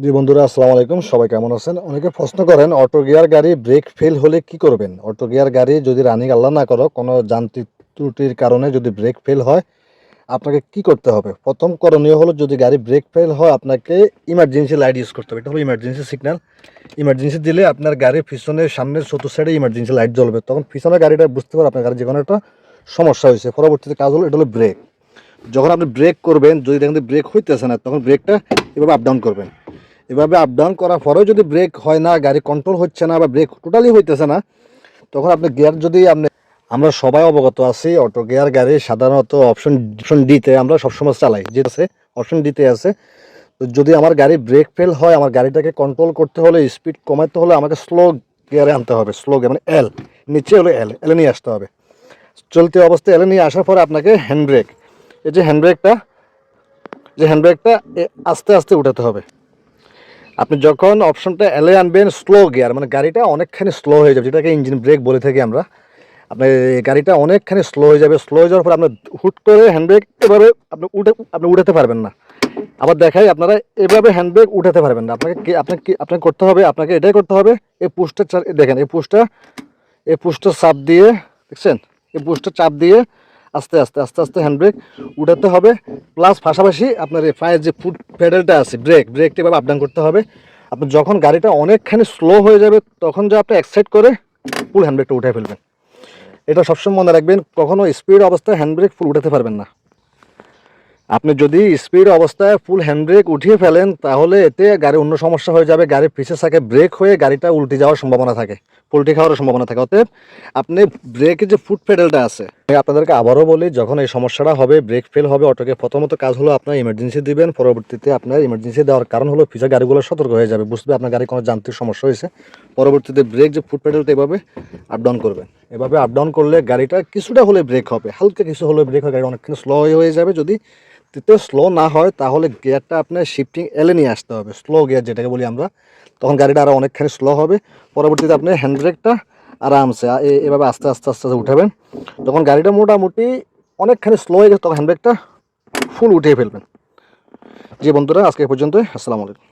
জি বন্ধুরা, আসসালামু আলাইকুম। সবাই কেমন আছেন? অনেকে প্রশ্ন করেন অটো গিয়ার গাড়ি ব্রেক ফেল হলে কি করবেন? অটো গিয়ার গাড়ি যদি রানিং আল্লাহ না করো কোনো যান্ত্রিক ত্রুটির কারণে যদি ব্রেক ফেল হয় আপনাকে কি করতে হবে? প্রথম করণীয় হলো, যদি গাড়ি ব্রেক ফেল হয় আপনাকে ইমার্জেন্সি লাইট ইউজ করতে হবে। এটা হলো ইমার্জেন্সি সিগন্যাল। ইমার্জেন্সি দিলে আপনার গাড়ির পিছনে সামনের চতুর্থ সাইডে ইমার্জেন্সি লাইট জ্বলবে। তখন পিছনের গাড়িটা বুঝতে পারে আপনার গাড়ির যে কোনো একটা সমস্যা হয়েছে। পরবর্তীতে কাজ হলো, এটা হলো ব্রেক। যখন আপনি ব্রেক করবেন, যদি দেখেন ব্রেক হইতেছে না, তখন ব্রেকটা এভাবে আপ ডাউন করবেন। এভাবে আপ ডাউন করার পরেও যদি ব্রেক হয় না, গাড়ি কন্ট্রোল হচ্ছে না বা ব্রেক টোটালি হইতেছে না, তখন আপনি গিয়ার যদি আপনি, আমরা সবাই অবগত আছি অটো গিয়ার গাড়ি সাধারণত অপশন ডিতে আমরা সবসময় চালাই, যেটা আছে অপশন ডিতে আছে। তো যদি আমার গাড়ি ব্রেক ফেল হয়, আমার গাড়িটাকে কন্ট্রোল করতে হলে, স্পিড কমাতে হলে আমাকে স্লো গিয়ারে আনতে হবে। স্লো গিয়ার মানে এল, নিচে হলো এল, এলে নিয়ে আসতে হবে। চলতি অবস্থায় এলে নিয়ে আসার পরে আপনাকে হ্যান্ড ব্রেক, এই যে হ্যান্ড ব্রেকটা আস্তে আস্তে উঠাতে হবে। আপনি যখন অপশনটা এলে আনবেন, স্লো গিয়ার মানে গাড়িটা অনেকখানি স্লো হয়ে যাবে, যেটাকে ইঞ্জিন ব্রেক বলে থাকি আমরা। আপনার গাড়িটা অনেকখানি স্লো হয়ে যাবে। স্লো হয়ে যাওয়ার পর আপনার হুট করে হ্যান্ড ব্রেক এভাবে আপনি উঠাতে পারবেন না। আবার দেখাই, আপনারা এভাবে হ্যান্ড ব্রেক উঠাতে পারবেন না। আপনাকে করতে হবে, আপনাকে এটাই করতে হবে, এই পুশটা দেখেন, এই পুশটা চাপ দিয়ে, দেখছেন, এই পুশটা চাপ দিয়ে আস্তে আস্তে আস্তে আস্তে হ্যান্ড ব্রেক উঠাতে হবে। প্লাস পাশাপাশি আপনার এই পায়ের যে ফুট প্যাডেলটা আছে, ব্রেকটা এভাবে আপ ডাউন করতে হবে। আপনি যখন গাড়িটা অনেকখানি স্লো হয়ে যাবে, তখন যে আপনি এক্সাইট করে ফুল হ্যান্ড ব্রেকটা উঠে ফেলবেন। এটা সবসময় মনে রাখবেন, কখনো স্পিড অবস্থায় হ্যান্ড ব্রেক ফুল উঠাতে পারবেন না। আপনি যদি স্পিড অবস্থায় ফুল হ্যান্ড ব্রেক উঠিয়ে ফেলেন, তাহলে এতে গাড়ির অন্য সমস্যা হয়ে যাবে। গাড়ির পিছের চাকা ব্রেক হয়ে গাড়িটা উল্টে যাওয়ার সম্ভাবনা থাকে, পোল্টি খাওয়ার সম্ভাবনা থাকে। অতএব আপনি ব্রেকের যে ফুট প্যাডেলটা আছে, আমি আপনাদেরকে আবারও বলি, যখন এই সমস্যাটা হবে, ব্রেক ফেল হবে অটোকে, প্রথমত কাজ হলো আপনার ইমার্জেন্সি দিবেন। পরবর্তীতে আপনার ইমার্জেন্সি দেওয়ার কারণ হলো পিছের গাড়িগুলো সতর্ক হয়ে যাবে, বুঝবে আপনার গাড়ি কোনো যান্ত্রিক সমস্যা হয়েছে। পরবর্তীতে ব্রেক যে ফুট প্যাডেলটা এভাবে আপ ডাউন করবেন। এভাবে আপ ডাউন করলে গাড়িটা কিছুটা হলে ব্রেক হবে, হালকা কিছু হলে ব্রেক হবে, গাড়ি অনেকখানি স্লো হয়ে যাবে। যদি তেতে স্লো না হয়, তাহলে গিয়ারটা আপনার শিফটিং এলে নিয়ে আসতে হবে, স্লো গিয়ার যেটাকে বলি আমরা। তখন গাড়িটা আরও অনেকখানি স্লো হবে। পরবর্তীতে আপনি হ্যান্ড ব্রেকটা আরামসে এভাবে আস্তে আস্তে আস্তে আস্তে উঠাবেন। তখন গাড়িটা মোটামুটি অনেকখানি স্লো হয়ে গেছে, তখন হ্যান্ড ব্রেকটা ফুল উঠিয়ে ফেলবেন। জি বন্ধুরা, আজকে এই পর্যন্তই। আসসালামু আলাইকুম।